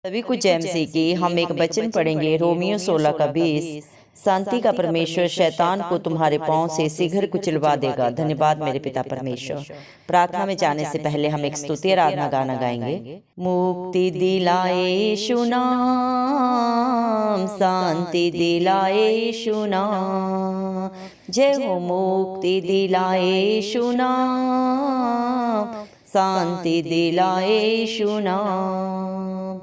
सभी को जय मसीह की। हम एक वचन पढ़ेंगे, रोमियो 16 का 20। शांति का परमेश्वर शैतान को तुम्हारे पांव से शीघ्र कुचलवा देगा। धन्यवाद मेरे पिता परमेश्वर। प्रार्थना में जाने से पहले हम एक स्तुति आराधना गाना गाएंगे। मुक्ति दिलाए यीशु नाम, शांति दिलाए यीशु नाम, जय हो। मुक्ति दिलाए यीशु नाम, शांति दिलाए यीशु नाम।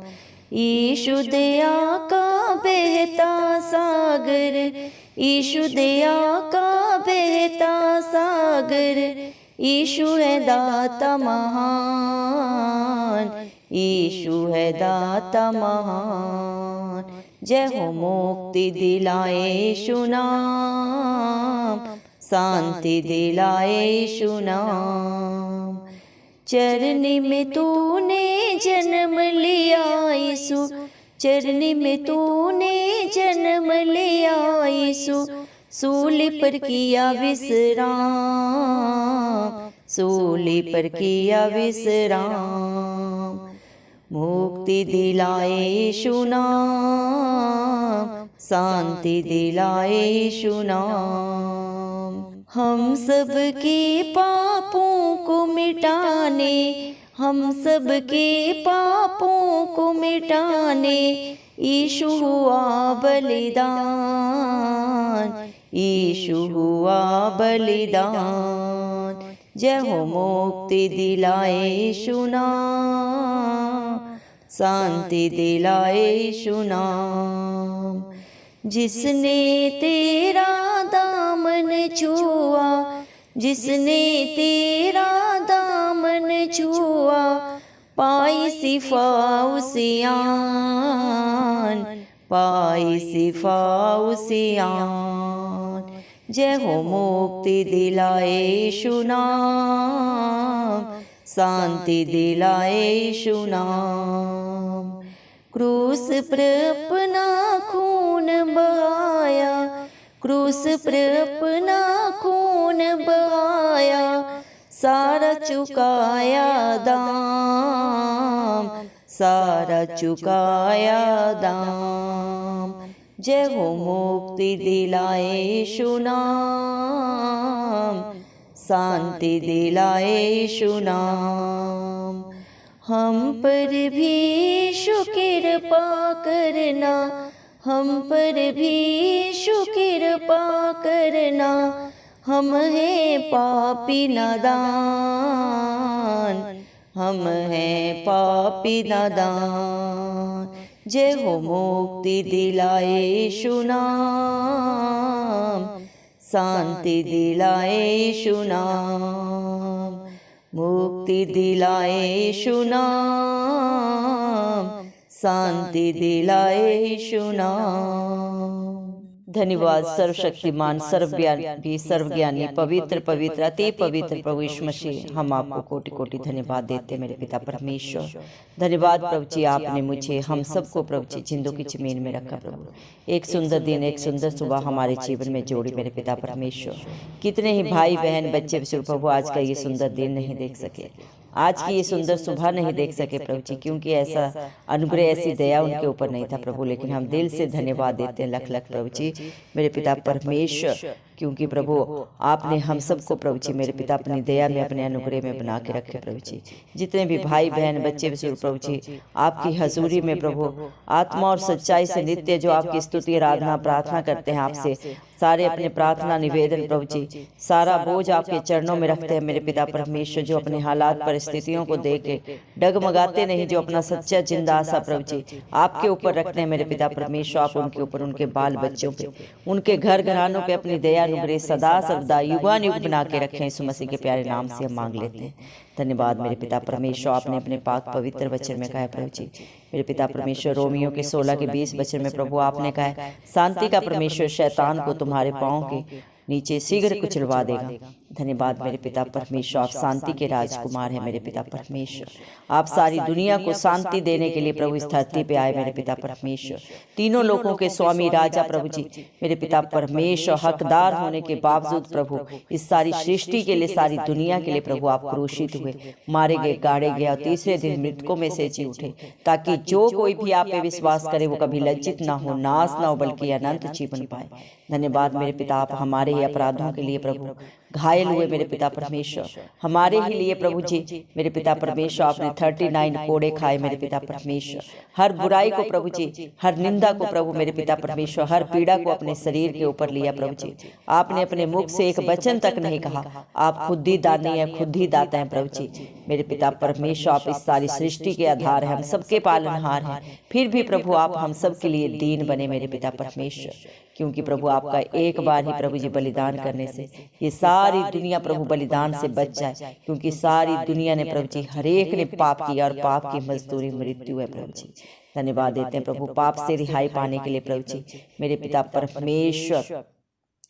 यीशु दया का बहता सागर, यीशु दया का बहता सागर, यीशु है दाता महान, यीशु है दाता महान, जय हो। मुक्ति दिलाए यीशु नाम, शांति दिलाए यीशु नाम। चरनी में तूने जन्म लिया यीशु, चरनी में तूने जन्म लिया यीशु, सूली पर किया विश्राम, सूली पर किया विश्राम। मुक्ति दिलाए यीशु नाम, शांति दिलाए यीशु नाम। हम सब के पापों को मिटाने, हम सब के पापों को मिटाने, यीशु हुआ बलिदान, यीशु हुआ बलिदान, जय हो। मुक्ति दिलाए यीशु नाम, शांति दिलाए यीशु नाम। जिसने तेरा दामन छुआ, जिसने तेरा दामन छुआ, पाई शिफा उसियान, पाई शिफा उसियान, जय हो। मुक्ति दिलाए यीशु नाम, शांति दिलाए यीशु नाम। क्रूस पर अपना खून बहाया, क्रूस पर अपना खून बहाया, सारा चुकाया दाम, सारा चुकाया दाम, जय हो। मुक्ति दिलाए यीशु नाम, शांति दिलाए यीशु नाम। हम पर भी शुक्र पा करना, हम पर भी शुक्र पा करना, हम हैं पापी नादान, हम हैं पापी नादान, जय हो। मुक्ति दिलाए यीशु नाम, शांति दिलाए यीशु नाम। मुक्ति दिलाए यीशु नाम, शांति दिलाए यीशु नाम। धन्यवाद सर्वशक्तिमान, सर्वव्यापी, सर्वज्ञानी, पवित्र पवित्र अति पवित्र प्रभु यीशु मसीह, हम आपको कोटि कोटि धन्यवाद देते मेरे पिता परमेश्वर। धन्यवाद प्रभु जी, आपने मुझे हम सबको प्रभु जी जिंदों की जमीन में रखा प्रभु। एक सुंदर दिन, एक सुंदर सुबह हमारे जीवन में जोड़ी मेरे पिता परमेश्वर। कितने ही भाई बहन बच्चे प्रभु आज का ये सुंदर दिन नहीं देख सके, आज की ये सुंदर सुबह नहीं देख सके प्रभु जी, क्योंकि ऐसा अनुग्रह ऐसी दया उनके ऊपर नहीं था प्रभु। लेकिन हम दिल से धन्यवाद देते हैं लख लख प्रभु जी मेरे पिता परमेश्वर, क्योंकि प्रभु आपने हम सबको प्रभु जी मेरे पिता अपनी दया में, अपने अनुग्रह में बना के रखे प्रभु जी। जितने भी भाई बहन बच्चे प्रभु जी आपकी हजूरी में प्रभु आत्मा और सच्चाई से नित्य जो आपकी स्तुति आराधना प्रार्थना करते हैं आपसे, सारे अपने प्रार्थना निवेदन प्रभु जी सारा बोझ आपके चरणों में रखते हैं मेरे पिता परमेश्वर। जो अपने हालात परिस्थितियों को देख के डगमगाते नहीं, जो अपना सच्चा जिंदा आशा प्रभु जी आपके ऊपर रखते हैं मेरे पिता परमेश्वर। आप उनके ऊपर, उनके बाल बच्चों पे, उनके घर घरानों पे अपनी दया अनुग्रह सदा सर्वदा युगानुयुग बना के रखें। यीशु मसीह के प्यारे नाम से हम मांग लेते हैं। धन्यवाद मेरे पिता परमेश्वर। आपने अपने पाक पवित्र वचन में कहा है प्रभु जी मेरे पिता परमेश्वर, रोमियो के 16 के 20 वचन में प्रभु आपने कहा है, शांति का परमेश्वर शैतान को तुम्हारे पांव के नीचे शीघ्र कुचलवा देगा। धन्यवाद मेरे पिता परमेश्वर, आप शांति के राजकुमार हैं मेरे पिता परमेश्वर। आप सारी दुनिया को शांति देने के लिए प्रभु इस धरती पे आए मेरे पिता परमेश्वर। तीनों लोगों के स्वामी राजा प्रभु जी मेरे पिता परमेश्वर, हकदार होने के बावजूद प्रभु इस सारी सृष्टि के लिए, सारी दुनिया के लिए प्रभु आप क्रूसित हुए, मारे गए, गाड़े गए और तीसरे दिन मृतकों में से जी उठे, ताकि जो कोई भी आप पे विश्वास करे वो कभी लज्जित ना हो, नाश ना हो, बल्कि अनंत जीवन पाए। धन्यवाद मेरे पिता, आप हमारे ही अपराधों के लिए प्रभु घायल हुए मेरे पिता परमेश्वर, हमारे ही लिए प्रभु जी मेरे पिता परमेश्वर आपने 39 कोड़े खाए मेरे पिता परमेश्वर। हर बुराई को प्रभु जी, हर निंदा को प्रभु मेरे पिता परमेश्वर, हर पीड़ा को अपने शरीर के ऊपर लिया प्रभु जी। आपने अपने मुख से एक वचन तक नहीं कहा, आप खुद ही दानी है, खुद ही दाता है प्रभु जी मेरे पिता परमेश्वर। आप इस सारी सृष्टि के आधार हैं, हम सबके पालनहार हैं, फिर भी प्रभु आप हम सब के लिए दीन बने मेरे पिता परमेश्वर, क्योंकि प्रभु आपका एक बार ही प्रभु जी बलिदान करने से ये सारी दुनिया प्रभु बलिदान से बच जाए, क्योंकि सारी दुनिया ने प्रभु जी हर एक ने पाप किया और पाप की मजदूरी मृत्यु है प्रभु जी। धन्यवाद देते हैं प्रभु पाप से रिहाई पाने के लिए प्रभु जी मेरे पिता परमेश्वर।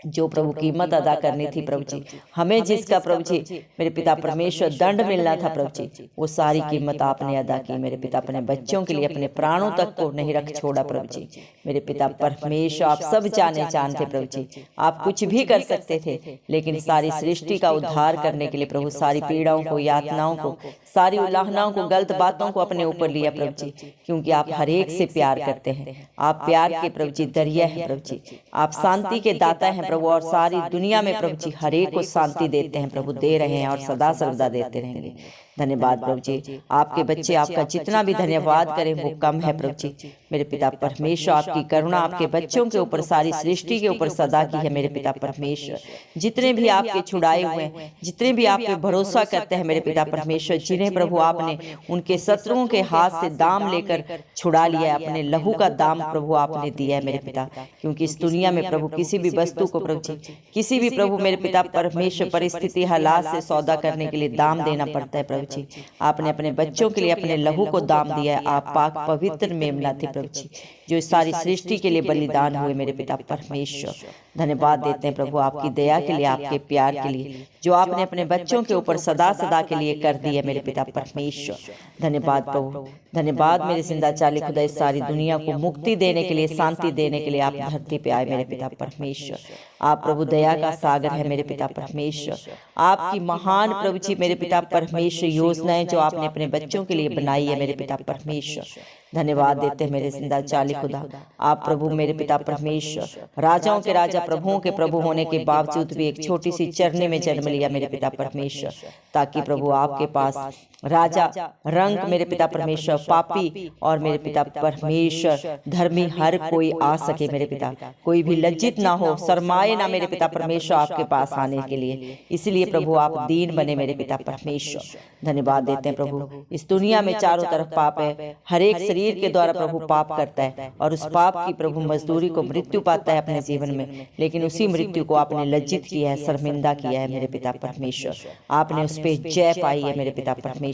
जो प्रभु कीमत अदा करनी थी प्रभु जी, हमें जिसका प्रभु जी मेरे पिता परमेश्वर दंड मिलना था प्रभु जी, वो सारी कीमत आपने अदा की मेरे पिता। अपने बच्चों के लिए अपने प्राणों तक को नहीं रख छोड़ा प्रभु जी मेरे पिता परमेश्वर। आप सब जाने जानते प्रभु जी, आप कुछ भी कर सकते थे, लेकिन सारी सृष्टि का उद्धार करने के लिए प्रभु सारी पीड़ाओं को, यातनाओं को, सारी उल्लंघनाओं को, गलत बातों को अपने ऊपर लिया प्रभु जी, क्योंकि आप हर एक से प्यार करते हैं। आप प्यार के प्रभु जी दरिया है प्रभु जी, आप शांति के दाता हैं प्रभु, और सारी दुनिया में प्रभु जी हर एक को शांति देते हैं प्रभु, दे रहे हैं और सदा सर्वदा देते रहेंगे। धन्यवाद प्रभु जी, आपके बच्चे आपका जितना भी धन्यवाद करें वो कम है प्रभु जी मेरे पिता परमेश्वर। आपकी करुणा आपके बच्चों के ऊपर, सारी सृष्टि के ऊपर सदा की है मेरे पिता परमेश्वर। जितने भी आपके छुड़ाए हुए हैं, जितने भी आप पे भरोसा करते हैं मेरे पिता परमेश्वर, जिन्हें प्रभु आपने उनके शत्रुओं के हाथ से दाम लेकर छुड़ा लिया है, अपने लहू का दाम प्रभु आपने दिया है मेरे पिता। क्योंकि इस दुनिया में प्रभु किसी भी वस्तु को प्रभु जी, किसी भी प्रभु मेरे पिता परमेश्वर परिस्थिति हालात से सौदा करने के लिए दाम देना पड़ता है प्रभु जी। आपने अपने बच्चों के लिए अपने लहू को दाम दिया है। आप पाक पवित्र मेमना थे प्रभु जी, जो इस सारी सृष्टि के लिए बलिदान हुए मेरे पिता परमेश्वर। धन्यवाद देते हैं प्रभु आपकी दया के लिए, आपके प्यार के लिए, जो आपने अपने बच्चों के ऊपर सदा सदा के लिए कर दी है मेरे पिता परमेश्वर। धन्यवाद प्रभु, धन्यवाद मेरे जिंदा चाली खुदा, इस सारी दुनिया को मुक्ति देने के लिए, शांति देने के लिए आप धरती पे आए मेरे पिता परमेश्वर। आप प्रभु दया का सागर है मेरे पिता परमेश्वर। आपकी महान प्रभु जी मेरे पिता परमेश्वर योजनाएं जो आपने अपने बच्चों के लिए बनाई है मेरे पिता परमेश्वर। धन्यवाद देते हैं मेरे जिंदा चाली खुदा। आप प्रभु मेरे पिता परमेश्वर, राजाओं के राजा, प्रभुओं के प्रभु होने के बावजूद भी एक छोटी सी चरनी में जन्म लिया मेरे पिता परमेश्वर, ताकि प्रभु आपके पास राजा, रंग मेरे पिता परमेश्वर, पापी और मेरे पिता परमेश्वर धर्मी हर कोई आ सके मेरे पिता। कोई भी लज्जित ना हो, शर्माए ना मेरे पिता परमेश्वर आपके पास आने के लिए। इसलिए प्रभु आप दीन बने मेरे पिता परमेश्वर। धन्यवाद देते हैं प्रभु। इस दुनिया में चारों तरफ पाप है, हर एक शरीर के द्वारा प्रभु पाप करता है और उस पाप की प्रभु मजदूरी को मृत्यु पाता है अपने जीवन में, लेकिन उसी मृत्यु को आपने लज्जित किया है, शर्मिंदा किया है मेरे पिता परमेश्वर। आपने उस पर जय पाई है मेरे पिता परमेश्वर।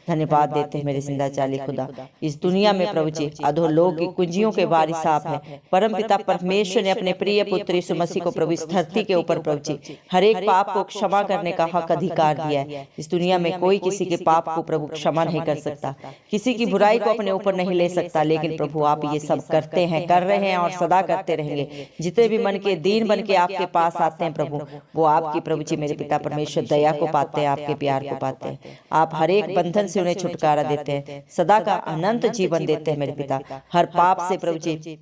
धन्यवाद देते हैं मेरे जिंदा चाली खुदा। इस दुनिया में प्रभु जी अधोलोक की कुंजियों के वारिस आप है। परम पिता परमेश्वर ने अपने प्रिय पुत्र यीशु मसीह को प्रभु इस धरती के ऊपर प्रभु जी हर एक पाप को क्षमा करने का हक अधिकार दिया है। इस दुनिया में कोई किसी के पाप को प्रभु क्षमा नहीं कर सकता, किसी की बुराई को अपने ऊपर नहीं ले सकता, लेकिन प्रभु आप ये सब करते हैं, कर रहे हैं और सदा करते रहेंगे। जितने भी मन के दीन बन के आपके पास आते हैं प्रभु, वो आपकी प्रभु जी मेरे पिता परमेश्वर दया को पाते हैं, आपके प्यार को पाते हैं। आप हर एक बंधन से उन्हें छुटकारा देते हैं, सदा का अनंत जीवन देते हैं मेरे पिता। हर पाप से प्रभु जी,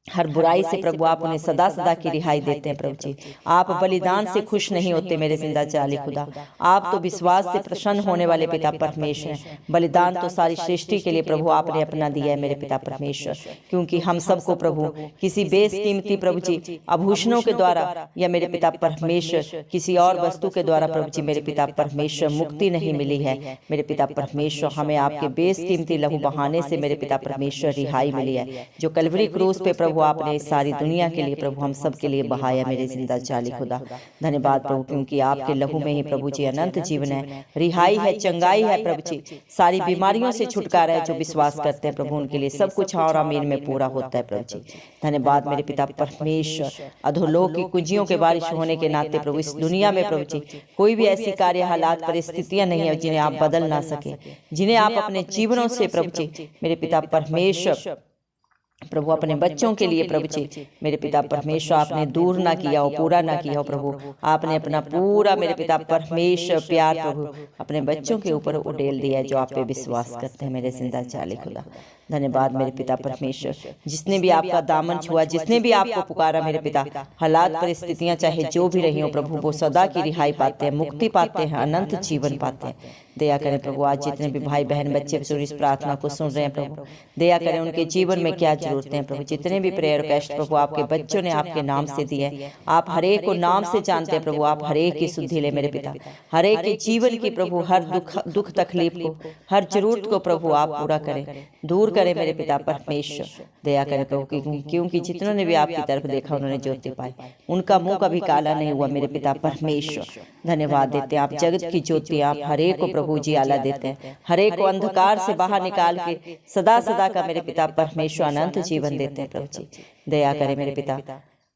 हर बुराई से प्रभु आप उन्हें सदा सदा की रिहाई देते हैं प्रभु जी। आप बलिदान से खुश नहीं होते मेरे जिंदा चाली खुदा। आप तो विश्वास से प्रसन्न होने वाले पिता परमेश्वर हैं। बलिदान तो सारी सृष्टि के लिए प्रभु आपने अपना दिया है मेरे पिता परमेश्वर, क्योंकि हम सबको प्रभु किसी बेशकीमती प्रभु जी आभूषणों के द्वारा या मेरे पिता परमेश्वर किसी और वस्तु के द्वारा प्रभु जी मेरे पिता परमेश्वर मुक्ति नहीं मिली है मेरे पिता परमेश्वर। हमें आपके बेशकीमती लहू बहाने से मेरे पिता परमेश्वर रिहाई मिली है, जो कलवरी क्रूस पे प्रभु प्रभु आपने इस सारी दुनिया के लिए प्रभु हम सब के लिए बहाया मेरे जिंदा जाली खुदा। धन्यवाद प्रभु, क्योंकि आपके लहू में ही प्रभु जी अनंत जीवन है, रिहाई है, चंगाई है प्रभु जी, सारी बीमारियों से छुटकारा है। जो विश्वास करते हैं प्रभु उनके लिए सब कुछ और आमीन में पूरा होता है प्रभु जी। धन्यवाद मेरे पिता परमेश्वर, अधोलोक की कुंजियों के बारिश होने के नाते प्रभु इस दुनिया में प्रभु जी कोई भी ऐसी कार्य हालात परिस्थितियां नहीं है जिन्हें आप बदल ना सके, जिन्हें आप अपने जीवनों से प्रभु जी मेरे पिता परमेश्वर प्रभु अपने बच्चों के लिए प्रभु जी मेरे पिता परमेश्वर आपने दूर ना किया हो, पूरा ना किया हो प्रभु। आपने अपना पूरा मेरे पिता परमेश्वर प्यार प्रभु अपने बच्चों के ऊपर उड़ेल दिया है जो आप पे विश्वास करते हैं मेरे जिंदा जाली खुदा। धन्यवाद मेरे पिता परमेश्वर, जिसने भी आपका दामन छुआ, जिसने भी आपको पुकारा मेरे पिता, हालात परिस्थितियां चाहे जो भी रही हो प्रभु वो सदा की रिहाई पाते हैं, मुक्ति पाते हैं, अनंत जीवन पाते हैं। दया करें प्रभु, आज जितने भी भाई बहन बच्चे इस प्रार्थना को सुन रहे हैं प्रभु, दया करें उनके जीवन में क्या जरूरतें हैं प्रभु। जितने भी प्रेयर रिक्वेस्ट प्रभु आपके बच्चों ने आपके नाम से दिए, आप हरेक को नाम से जानते हैं प्रभु। आप हरेक की सुधि ले मेरे पिता, हरेक के जीवन की प्रभु हर दुख तकलीफ को, हर जरूरत को प्रभु आप पूरा करें, दूर करें मेरे पिता परमेश्वर। दया करें प्रभु, क्योंकि जितनों ने भी आपकी तरफ देखा उन्होंने ज्योति पाई, उनका मुंह कभी काला नहीं हुआ मेरे पिता परमेश्वर। धन्यवाद देते हैं, आप जगत की ज्योति, आप हरेक को प्रभु जी आला देते हैं, हरेक को अंधकार से बाहर निकाल के सदा सदा का मेरे पिता परमेश्वर अनंत जीवन देते हैं प्रभु जी। दया करें मेरे पिता,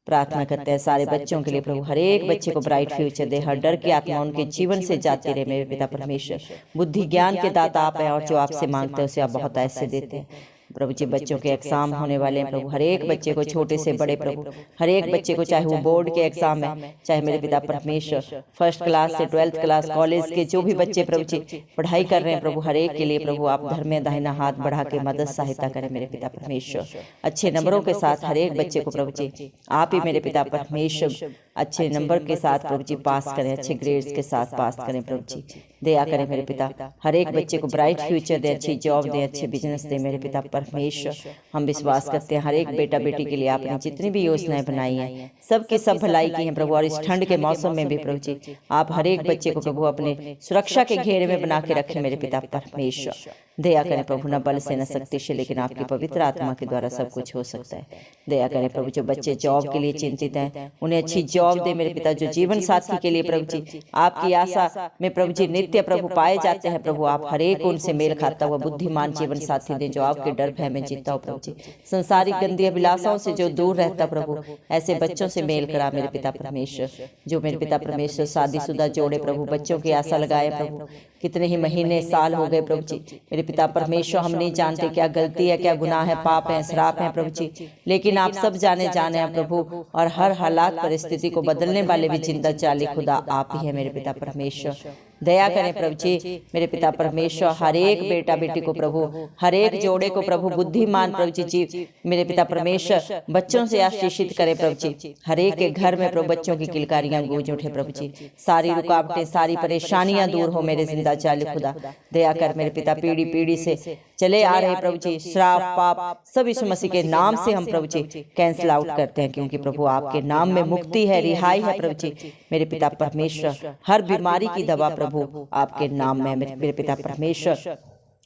प्रार्थना करते हैं सारे बच्चों के लिए प्रभु, हर एक बच्चे को ब्राइट फ्यूचर दे, हर डर की आत्मा उनके जीवन से जाती रहे मेरे पिता परमेश्वर। बुद्धि ज्ञान के दाता आप हैं और जो आपसे मांगते हैं उसे आप बहुत ऐसे देते हैं प्रभु जी। बच्चों के एग्जाम होने वाले हैं प्रभु, हर एक बच्चे को छोटे से बड़े प्रभु, हर एक बच्चे को चाहे वो बोर्ड के एग्जाम है, चाहे मेरे पिता परमेश्वर फर्स्ट क्लास से 12th क्लास कॉलेज के जो भी बच्चे प्रभु जी पढ़ाई कर रहे हैं प्रभु, हर एक के लिए प्रभु आप घर में दाहिना हाथ बढ़ा के मदद सहायता करें मेरे पिता परमेश्वर। अच्छे नंबरों के साथ हर एक बच्चे को प्रभु जी आप ही मेरे पिता परमेश्वर अच्छे नंबर के साथ प्रभु जी पास करें, अच्छे ग्रेड्स के साथ पास करें प्रभु जी। दया करें मेरे पिता, हर एक बच्चे को ब्राइट फ्यूचर दे, अच्छी जॉब दे, अच्छे बिजनेस दे मेरे पिता परमेश्वर। हम विश्वास करते हैं हर एक बेटा बेटी के लिए आपने जितनी भी योजनाएं बनाई हैं सबकी सब भलाई की हैं प्रभु। और इस ठंड के मौसम में भी प्रभु जी आप हर एक बच्चे को प्रभु अपने सुरक्षा के घेरे में बना के रखें मेरे पिता परमेश्वर। दया करें प्रभु, न बल से न शक्ति से लेकिन आपकी पवित्र आत्मा के द्वारा सब कुछ हो सकता है। दया करें प्रभु, जो बच्चे जॉब के लिए चिंतित हैं उन्हें अच्छी जॉब दे मेरे पिता। जो जीवन साथी के लिए प्रभु जी आपकी आशा में प्रभु जी नित्य प्रभु पाए जाते हैं प्रभु, आप हर एक उनसे मेल खाता हुआ बुद्धिमान जीवन साथी दें जो आपके डर भय में जीता हो प्रभु जी। संसारिक गंदी अभिलाषाओं से जो दूर रहता प्रभु, ऐसे बच्चों से मेल करा मेरे पिता परमेश्वर। जो मेरे पिता परमेश्वर शादीशुदा जोड़े प्रभु बच्चों की आशा लगाए प्रभु, कितने ही महीने साल हो गए प्रभु जी मेरे पिता परमेश्वर, हम नहीं जानते क्या गलती है, क्या गुनाह है, पाप है, श्राप है प्रभु जी, लेकिन आप सब जाने हैं प्रभु। और हर हालात परिस्थिति को बदलने वाले भी जिंदा जाली खुदा आप ही है मेरे पिता परमेश्वर। दया करें प्रभु जी मेरे पिता परमेश्वर, हर एक बेटा बेटी को प्रभु, हर एक जोड़े को प्रभु बुद्धिमान प्रभु जी मेरे पिता परमेश्वर बच्चों से आशीषित करें प्रभु जी। हर एक के घर में प्रभु बच्चों की किलकारियां गूंज उठे प्रभु जी, सारी रुकावटें सारी परेशानियां दूर हो मेरे जिंदा जाली खुदा। दया कर मेरे पिता, पीढ़ी पीढ़ी से चले आ रहे प्रभु जी श्राप पाप सब यीशु मसीह के नाम से हम प्रभु जी कैंसिल आउट करते हैं, क्योंकि प्रभु आपके नाम में मुक्ति है, रिहाई है प्रभु जी मेरे पिता परमेश्वर। हर बीमारी की दवा प्रभु आपके नाम में मेरे पिता परमेश्वर।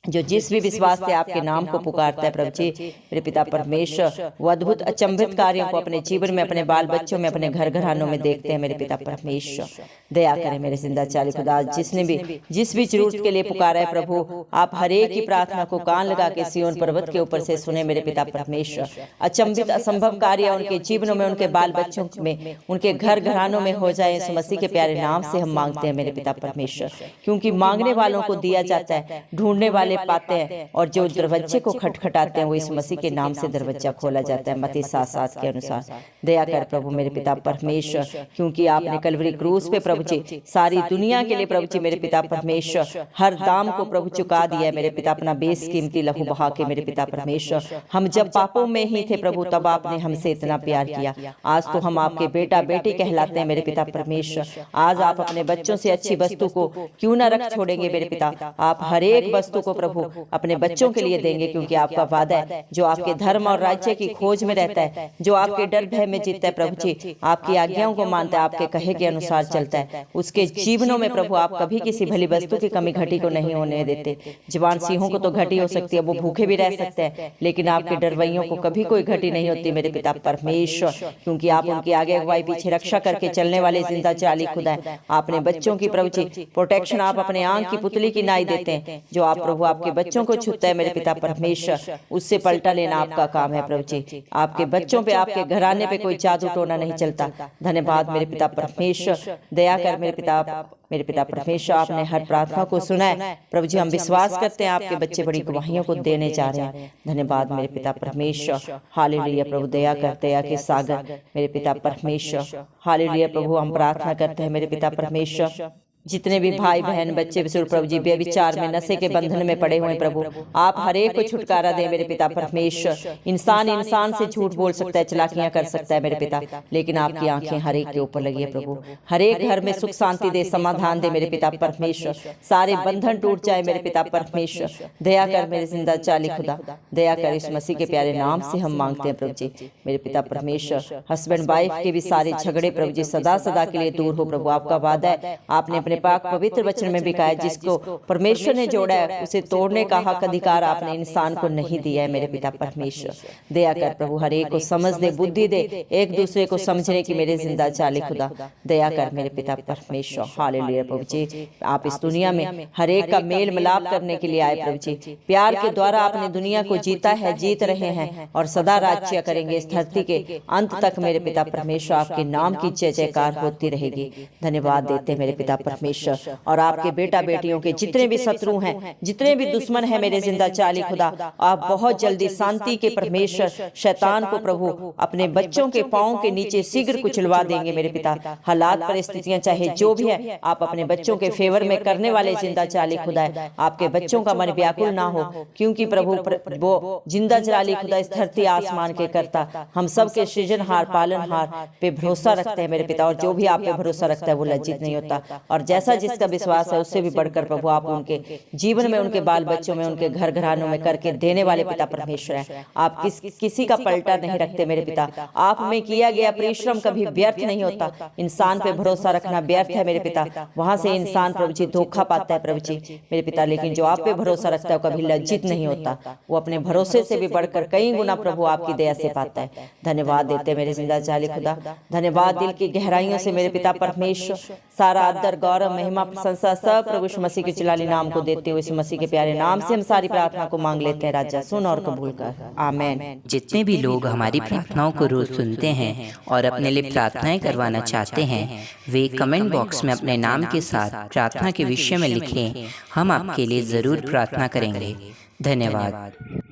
जो जिस भी विश्वास से आपके नाम को पुकारता है प्रभु जी मेरे पिता परमेश्वर, वो अद्भुत अचंभित कार्यों को अपने जीवन में, अपने बाल बच्चों में, अपने घर घरानों में देखते हैं मेरे पिता परमेश्वर। दया करें मेरे जिंदा चाली खुदा, जिसने भी जिस भी जरूरत के लिए पुकारा है प्रभु, आप हर एक की प्रार्थना को कान लगा के सिय्योन पर्वत के ऊपर से सुने मेरे पिता परमेश्वर। अचंभित असंभव कार्य उनके जीवनों में, उनके बाल बच्चों में, उनके घर घरानों में हो जाए, यीशु मसीह के प्यारे नाम से हम मांगते हैं मेरे पिता परमेश्वर। क्योंकि मांगने वालों को दिया जाता है, ढूंढने वाले पाते हैं, और जो दरवाजे को खटखटाते हैं वो इस मसीह के नाम से दरवाजा खोला जाता है, मत्ती 7:7 के अनुसार। दया कर प्रभु मेरे पिता परमेश्वर, क्योंकि आपने कलवरी क्रूस पे प्रभु जी सारी दुनिया के लिए प्रभु जी मेरे पिता परमेश्वर हर दाम को प्रभु चुका दिया है मेरे पिता, अपना बेसकीमती लहू बहा के मेरे पिता परमेश्वर। हम जब पापों में ही थे प्रभु तब आपने हमसे इतना प्यार किया, आज तो हम आपके बेटा बेटी कहलाते हैं मेरे पिता परमेश्वर। आज आप अपने बच्चों से अच्छी वस्तु को क्यों न रख छोड़ेंगे मेरे पिता, आप हर एक वस्तु को प्रभु अपने बच्चों के लिए देंगे, क्योंकि आपका वादा है जो आपके धर्म और राज्य की खोज में रहता है, जो आपके डर भय में जीतता है प्रभु जी, आपकी आज्ञाओं को मानता है, आपके कहे के अनुसार चलता है, उसके जीवनों में प्रभु आप कभी किसी भली वस्तु की कमी घटी को नहीं होने देते। जवान सिंहों को तो घटी हो सकती है, वो भूखे भी रह सकते हैं, लेकिन आपके डरवैयों को कभी कोई घटी नहीं होती मेरे पिता परमेश्वर, क्योंकि आप उनकी आगे अगुवाई पीछे रक्षा करके चलने वाले जिंदा जाली खुदा है। आपने बच्चों की प्रभु जी प्रोटेक्शन आप अपने आंख की पुतली की नाई देते हैं, जो आप प्रभु आपके बच्चों को छूता है मेरे पिता परमेश्वर, उससे पलटा लेना आपका काम है प्रभु जी। आपके बच्चों पे, आपके घराने पे कोई जादू टोना नहीं चलता। धन्यवाद मेरे पिता परमेश्वर, दया कर मेरे पिता परमेश्वर, आपने हर प्रार्थना को सुना है प्रभु जी। हम विश्वास करते हैं आपके बच्चे बड़ी गवाहियों को देने जा रहे हैं। धन्यवाद मेरे पिता परमेश्वर, हालेलुया प्रभु, दया कर, दया के सागर मेरे पिता परमेश्वर, हालेलुया प्रभु। हम प्रार्थना करते हैं मेरे पिता परमेश्वर, जितने भी भाई बहन बच्चे बुजुर्ग प्रभु जी व्यभिचार में, नशे के बंधन में पड़े हुए प्रभु, आप हर एक को छुटकारा दे मेरे पिता परमेश्वर। इंसान से झूठ बोल सकता है, चलाकियां कर सकता है मेरे पिता, लेकिन आपकी आंखें हर एक के ऊपर लगी है प्रभु। हर एक घर में सुख शांति दे, समाधान दे मेरे पिता परमेश्वर, सारे बंधन टूट जाए मेरे पिता परमेश्वर। दया कर मेरे जिंदा चाली खुदा, दया कर, इस मसीह के प्यारे नाम से हम मांगते हैं प्रभु जी मेरे पिता परमेश्वर। हस्बैंड वाइफ के भी सारे झगड़े प्रभु जी सदा सदा के लिए दूर हो प्रभु। आपका वादा है, आपने अपने पाक पवित्र वचन में भी कहा है, जिसको परमेश्वर ने जोड़ा है उसे तोड़ने का हक अधिकार आपने इंसान को नहीं दिया है मेरे पिता परमेश्वर। दया कर प्रभु, हर एक को समझ दे, बुद्धि दे, एक दूसरे को समझने की मेरे जिंदा चाली खुदा। दया कर मेरे पिता परमेश्वर, हालेलुया प्रभु जी। आप इस दुनिया में हर एक का मेल मिलाप करने के लिए आए प्रभु जी। प्यार के द्वारा आपने दुनिया को जीता है, जीत रहे हैं और सदा राज्य करेंगे इस धरती के अंत तक मेरे पिता परमेश्वर। आपके नाम की जय जयकार होती रहेगी। धन्यवाद देते मेरे पिता परमेश्वर। और आपके बेटा बेटियों के जितने भी शत्रु हैं, जितने भी दुश्मन हैं मेरे जिंदा चाली खुदा, आप बहुत जल्दी शांति के परमेश्वर शैतान को प्रभु अपने बच्चों के पांव के नीचे शीघ्र कुचलवा देंगे मेरे पिता। हालात परिस्थितियां चाहे जो भी है, आप अपने बच्चों के फेवर में करने वाले जिंदा चाली खुदा है। आपके बच्चों का मन व्याकुल ना हो, क्योंकि प्रभु वो जिंदा चाली खुदा इस धरती आसमान के करता, हम सबके सृजनहार पालनहार पे भरोसा रखते हैं मेरे पिता। और जो भी आप पे भरोसा रखता है वो लज्जित नहीं होता, और जैसा जिसका विश्वास है उससे भी बढ़कर प्रभु आप उनके जीवन में, उनके बाल बच्चों में, उनके घर घरानों में करके देने वाले पिता परमेश्वर है। आप किसी का पलटा नहीं रखते मेरे पिता। आप में किया गया परिश्रम कभी व्यर्थ नहीं होता। इंसान पे भरोसा रखना व्यर्थ है मेरे पिता, वहां से इंसान प्रभु जी धोखा पाता है प्रभु जी मेरे पिता। लेकिन जो आप पे भरोसा रखता है वो कभी लज्जित नहीं होता, वो अपने भरोसे से भी बढ़कर कई गुना प्रभु आपकी दया से पाता है। धन्यवाद देते मेरे जिंदा चाली खुदा। धन्यवाद दिल की गहराइयों से मेरे पिता परमेश्वर। सारा आदर गौरव महिमा प्रशंसा सब प्रभु यीशु मसीह के चिलाली नाम को देते हुए यीशु मसीह के प्यारे नाम से हम सारी प्रार्थना को मांग लेते हैं। राजा सुन और कबूल कर, आमीन। जितने भी लोग हमारी प्रार्थनाओं को रोज सुनते हैं और अपने लिए प्रार्थनाएं करवाना चाहते हैं, वे कमेंट बॉक्स में अपने नाम के साथ प्रार्थना के विषय में लिखें। हम आपके लिए जरूर प्रार्थना करेंगे। धन्यवाद।